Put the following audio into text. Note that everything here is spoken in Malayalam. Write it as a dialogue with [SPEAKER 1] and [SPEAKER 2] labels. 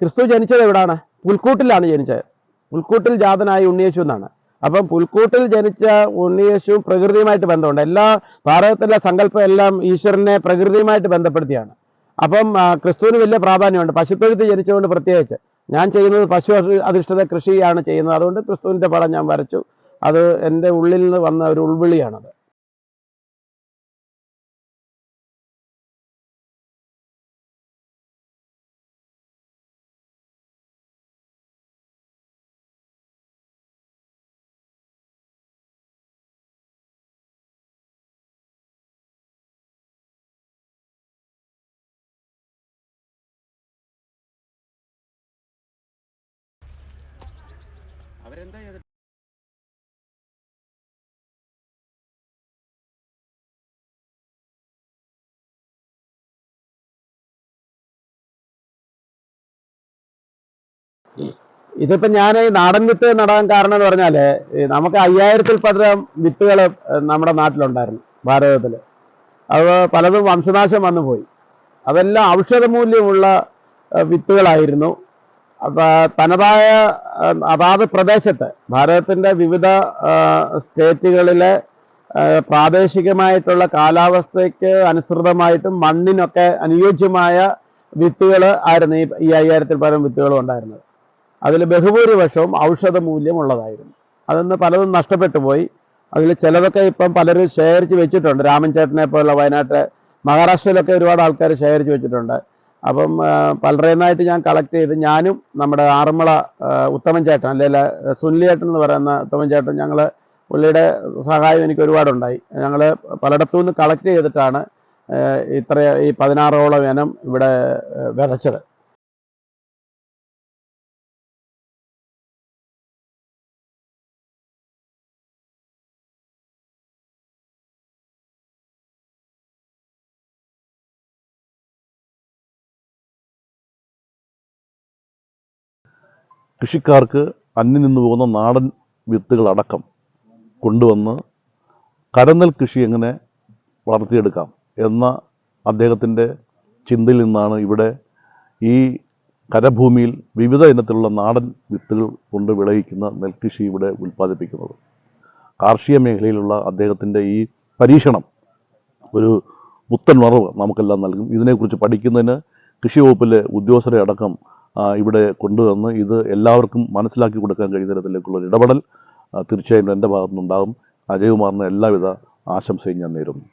[SPEAKER 1] ക്രിസ്തു ജനിച്ചത് എവിടാണ്? പുൽക്കൂട്ടിലാണ് ജനിച്ചത്. പുൽക്കൂട്ടിൽ ജാതനായ ഉണ്ണിയേശു എന്നാണ്. അപ്പം പുൽക്കൂട്ടിൽ ജനിച്ച ഉണ്ണിയേശുവും പ്രകൃതിയുമായിട്ട് ബന്ധമുണ്ട്. എല്ലാ ഭാരതത്തിലെ സങ്കല്പം എല്ലാം ഈശ്വരനെ പ്രകൃതിയുമായിട്ട് ബന്ധപ്പെടുത്തിയാണ്. അപ്പം ക്രിസ്തുവിന് വലിയ പ്രാധാന്യമുണ്ട്. പശുത്തൊഴുത്ത് ജനിച്ചുകൊണ്ട് പ്രത്യേകിച്ച് ഞാൻ ചെയ്യുന്നത് പശു അധിഷ്ഠിത കൃഷിയാണ് ചെയ്യുന്നത്. അതുകൊണ്ട് ക്രിസ്തുവിൻ്റെ പടം ഞാൻ വരച്ചു. അത് എൻ്റെ ഉള്ളിൽ നിന്ന് വന്ന ഒരു ഉൾവിളിയാണത്.
[SPEAKER 2] അവരെന്താ ചെയ്തിട്ട്
[SPEAKER 1] ഇതിപ്പോൾ ഞാൻ ഈ നാടൻ വിത്ത് നടാൻ കാരണം എന്ന് പറഞ്ഞാൽ നമുക്ക് 5000-ൽ പരം വിത്തുകൾ നമ്മുടെ നാട്ടിലുണ്ടായിരുന്നു ഭാരതത്തിൽ. അത് പലതും വംശനാശം വന്നു പോയി. അതെല്ലാം ഔഷധമൂല്യമുള്ള വിത്തുകളായിരുന്നു. തനതായ അതാത് പ്രദേശത്ത് ഭാരതത്തിൻ്റെ വിവിധ സ്റ്റേറ്റുകളിലെ പ്രാദേശികമായിട്ടുള്ള കാലാവസ്ഥയ്ക്ക് അനുസൃതമായിട്ടും മണ്ണിനൊക്കെ അനുയോജ്യമായ വിത്തുകൾ ആയിരുന്നു ഈ 5000-ൽ പരം വിത്തുകളും ഉണ്ടായിരുന്നത്. അതിൽ ബഹുഭൂരിപക്ഷവും ഔഷധ മൂല്യമുള്ളതായിരുന്നു. അതിന്ന് പലതും നഷ്ടപ്പെട്ടു പോയി. അതിൽ ചിലതൊക്കെ ഇപ്പം പലരും ശേഖരിച്ച് വെച്ചിട്ടുണ്ട്. രാമൻ ചേട്ടനെ പോലുള്ള വയനാട്ടിലെ, മഹാരാഷ്ട്രയിലൊക്കെ ഒരുപാട് ആൾക്കാർ ശേഖരിച്ച് വെച്ചിട്ടുണ്ട്. അപ്പം പലരെന്നായിട്ട് ഞാൻ കളക്ട് ചെയ്ത് ഞാനും നമ്മുടെ ആറന്മുള ഉത്തമൻ ചേട്ടൻ, അല്ലെങ്കിൽ സുനിലേട്ടൻ എന്ന് പറയുന്ന ഉത്തമൻ ചേട്ടൻ, ഞങ്ങൾ പുള്ളിയുടെ സഹായം എനിക്ക് ഒരുപാടുണ്ടായി. ഞങ്ങൾ പലയിടത്തു നിന്ന് കളക്ട് ചെയ്തിട്ടാണ് ഈ 16ഓളം ഇനം ഇവിടെ വിതച്ചത്.
[SPEAKER 3] കൃഷിക്കാർക്ക് അന്യം നിന്ന് പോകുന്ന നാടൻ വിത്തുകളടക്കം കൊണ്ടുവന്ന് കരനെൽ കൃഷി എങ്ങനെ വളർത്തിയെടുക്കാം എന്ന അദ്ദേഹത്തിൻ്റെ ചിന്തയിൽ നിന്നാണ് ഇവിടെ ഈ കരഭൂമിയിൽ വിവിധ ഇനത്തിലുള്ള നാടൻ വിത്തുകൾ കൊണ്ട് വിളയിക്കുന്ന നെൽകൃഷി ഇവിടെ ഉൽപ്പാദിപ്പിക്കുന്നത്. കാർഷിക മേഖലയിലുള്ള അദ്ദേഹത്തിൻ്റെ ഈ പരീക്ഷണം ഒരു പുത്തൻ ഉണർവ് നമുക്കെല്ലാം നൽകും. ഇതിനെക്കുറിച്ച് പഠിക്കുന്നതിന് കൃഷി വകുപ്പിലെ ഉദ്യോഗസ്ഥരെ അടക്കം ഇവിടെ കൊണ്ടുവന്ന് ഇത് എല്ലാവർക്കും മനസ്സിലാക്കി കൊടുക്കാൻ കഴിയുന്ന തരത്തിലേക്കുള്ള ഇടപെടൽ തീർച്ചയായും എൻ്റെ ഭാഗത്തുനിന്നുണ്ടാകും. അജയ്കുമാറിന് എല്ലാവിധ ആശംസയും ഞാൻ നേരുന്നു.